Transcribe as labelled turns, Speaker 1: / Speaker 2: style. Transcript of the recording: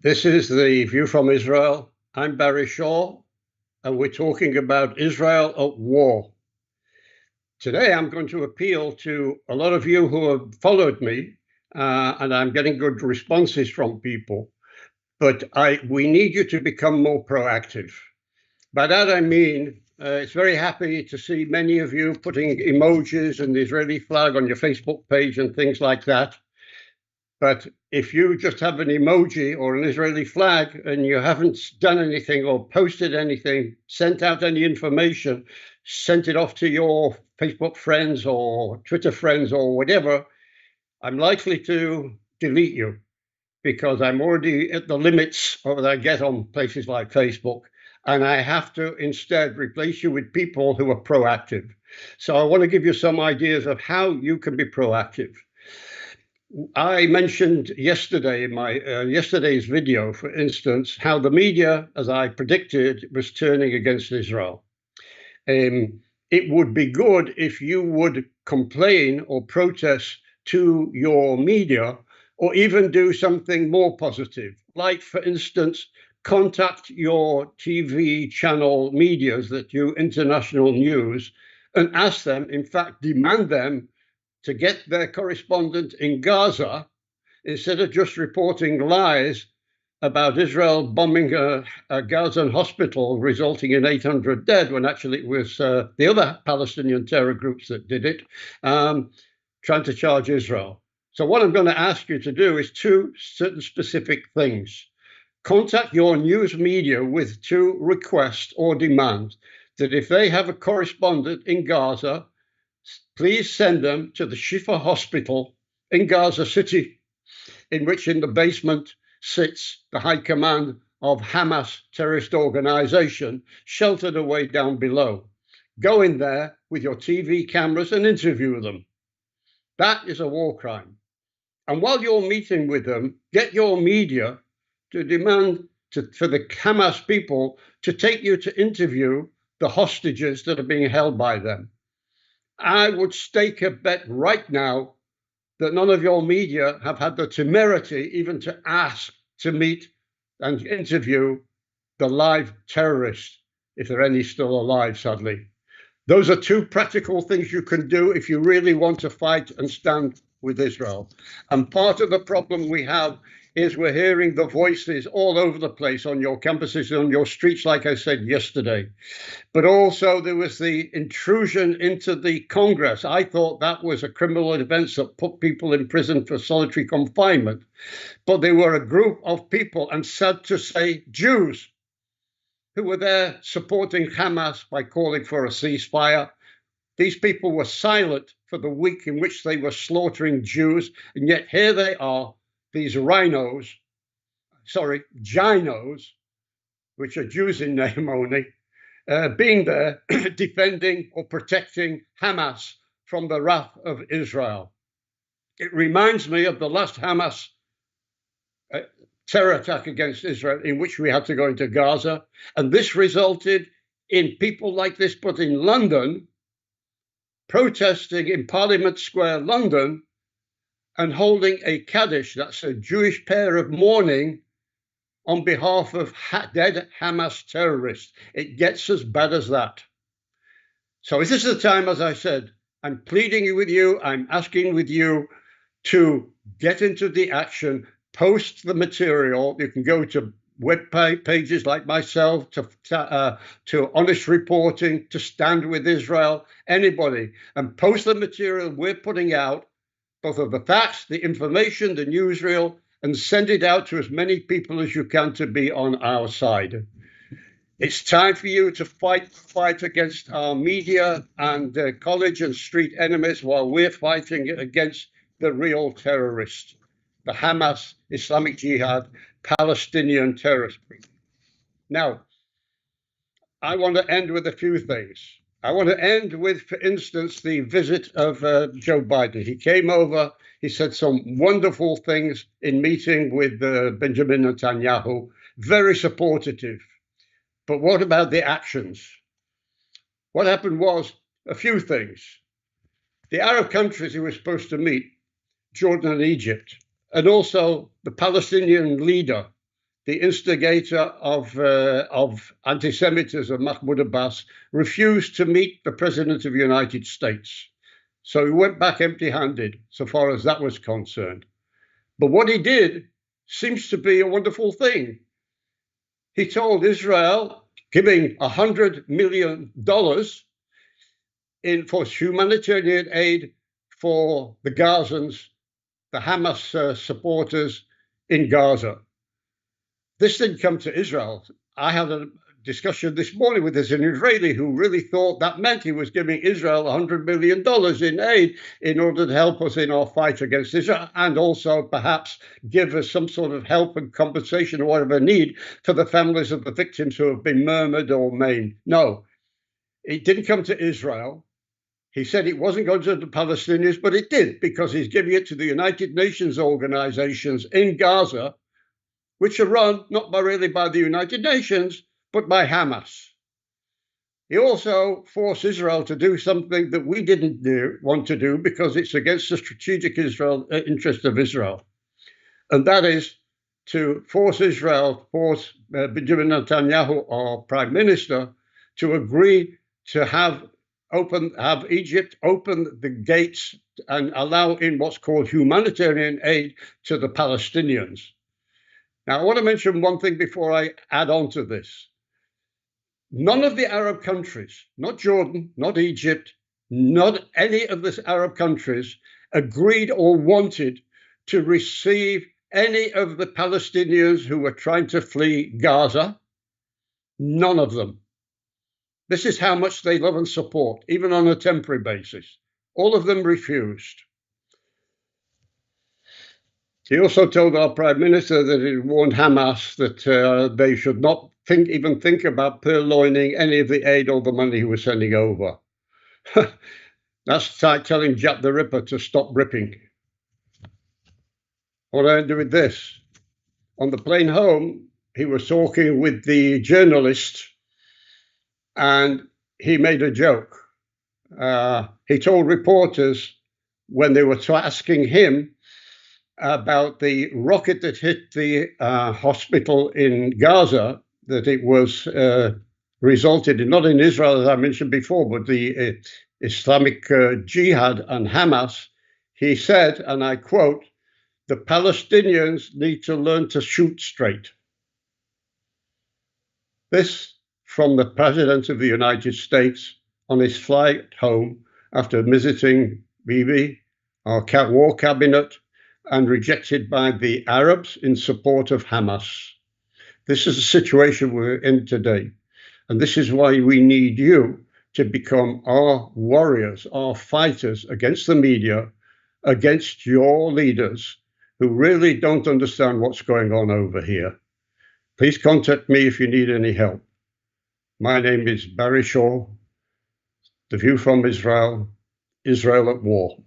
Speaker 1: This is the View from Israel. I'm Barry Shaw, and we're talking about Israel at war. Today, I'm going to appeal to a lot of you who have followed me, and I'm getting good responses from people. But we need you to become more proactive. By that, I mean, it's very happy to see many of you putting emojis and the Israeli flag on your Facebook page and things like that. But if you just have an emoji or an Israeli flag and you haven't done anything or posted anything, sent out any information, sent it off to your Facebook friends or Twitter friends or whatever, I'm likely to delete you because I'm already at the limits of what I get on places like Facebook. And I have to instead replace you with people who are proactive. So I want to give you some ideas of how you can be proactive. I mentioned yesterday in my yesterday's video, for instance, how the media, as I predicted, was turning against Israel. It would be good if you would complain or protest to your media, or even do something more positive, like, for instance, contact your TV channel medias that do international news and ask them, in fact, demand them to get their correspondent in Gaza, instead of just reporting lies about Israel bombing a Gazan hospital, resulting in 800 dead, when actually it was the other Palestinian terror groups that did it, trying to charge Israel. So what I'm going to ask you to do is two certain specific things. Contact your news media with two requests or demands that if they have a correspondent in Gaza, please send them to the Shifa Hospital in Gaza City, in which in the basement sits the high command of Hamas terrorist organization, sheltered away down below. Go in there with your TV cameras and interview them. That is a war crime. And while you're meeting with them, get your media to demand for the Hamas people to take you to interview the hostages that are being held by them. I would stake a bet right now that none of your media have had the temerity even to ask to meet and interview the live terrorists, if there are any still alive, sadly. Those are two practical things you can do if you really want to fight and stand with Israel. And part of the problem we have is we're hearing the voices all over the place on your campuses, on your streets, like I said yesterday. But also there was the intrusion into the Congress. I thought that was a criminal offense that put people in prison for solitary confinement. But they were a group of people, and sad to say, Jews, who were there supporting Hamas by calling for a ceasefire. These people were silent for the week in which they were slaughtering Jews, and yet here they are, these ginos, which are Jews in name only, being there defending or protecting Hamas from the wrath of Israel. It reminds me of the last Hamas terror attack against Israel, in which we had to go into Gaza. And this resulted in people like this, but in London, protesting in Parliament Square, London, and holding a Kaddish, that's a Jewish prayer of mourning, on behalf of dead Hamas terrorists. It gets as bad as that. So this is the time, as I said, I'm pleading with you, I'm asking with you to get into the action, post the material. You can go to web pages like myself, to Honest Reporting, to Stand With Israel, anybody, and post the material we're putting out, both of the facts, the information, the newsreel, and send it out to as many people as you can to be on our side. It's time for you to fight against our media and college and street enemies, while we're fighting against the real terrorists, the Hamas, Islamic Jihad, Palestinian terrorist group. Now, I want to end with a few things. I want to end with, for instance, the visit of Joe Biden. He came over, he said some wonderful things in meeting with Benjamin Netanyahu, very supportive. But what about the actions? What happened was a few things. The Arab countries he was supposed to meet, Jordan and Egypt, and also the Palestinian leader, the instigator of anti-Semitism, Mahmoud Abbas, refused to meet the President of the United States. So he went back empty-handed, so far as that was concerned. But what he did seems to be a wonderful thing. He told Israel, giving $100 million for humanitarian aid for the Gazans, the Hamas supporters in Gaza. This didn't come to Israel. I had a discussion this morning with an Israeli who really thought that meant he was giving Israel $100 million in aid in order to help us in our fight against Israel, and also perhaps give us some sort of help and compensation or whatever need for the families of the victims who have been murdered or maimed. No, it didn't come to Israel. He said it wasn't going to the Palestinians, but it did, because he's giving it to the United Nations organizations in Gaza, which are run not really by the United Nations, but by Hamas. He also forced Israel to do something that we didn't want to do, because it's against the strategic interest of Israel. And that is to force Benjamin Netanyahu, our prime minister, to agree to have Egypt open the gates and allow in what's called humanitarian aid to the Palestinians. Now, I want to mention one thing before I add on to this. None of the Arab countries, not Jordan, not Egypt, not any of the Arab countries, agreed or wanted to receive any of the Palestinians who were trying to flee Gaza. None of them. This is how much they love and support, even on a temporary basis. All of them refused. He also told our prime minister that he warned Hamas that they should not even think about purloining any of the aid or the money he was sending over. That's like telling Jack the Ripper to stop ripping. What do I do with this? On the plane home, he was talking with the journalist, and he made a joke. He told reporters, when they were asking him about the rocket that hit the hospital in Gaza, that it was resulted in, not in Israel, as I mentioned before, but the Islamic Jihad and Hamas. He said, and I quote, "The Palestinians need to learn to shoot straight." This from the President of the United States on his flight home after visiting Bibi, our war cabinet, and rejected by the Arabs in support of Hamas. This is the situation we're in today. And this is why we need you to become our warriors, our fighters against the media, against your leaders who really don't understand what's going on over here. Please contact me if you need any help. My name is Barry Shaw, The View from Israel, Israel at War.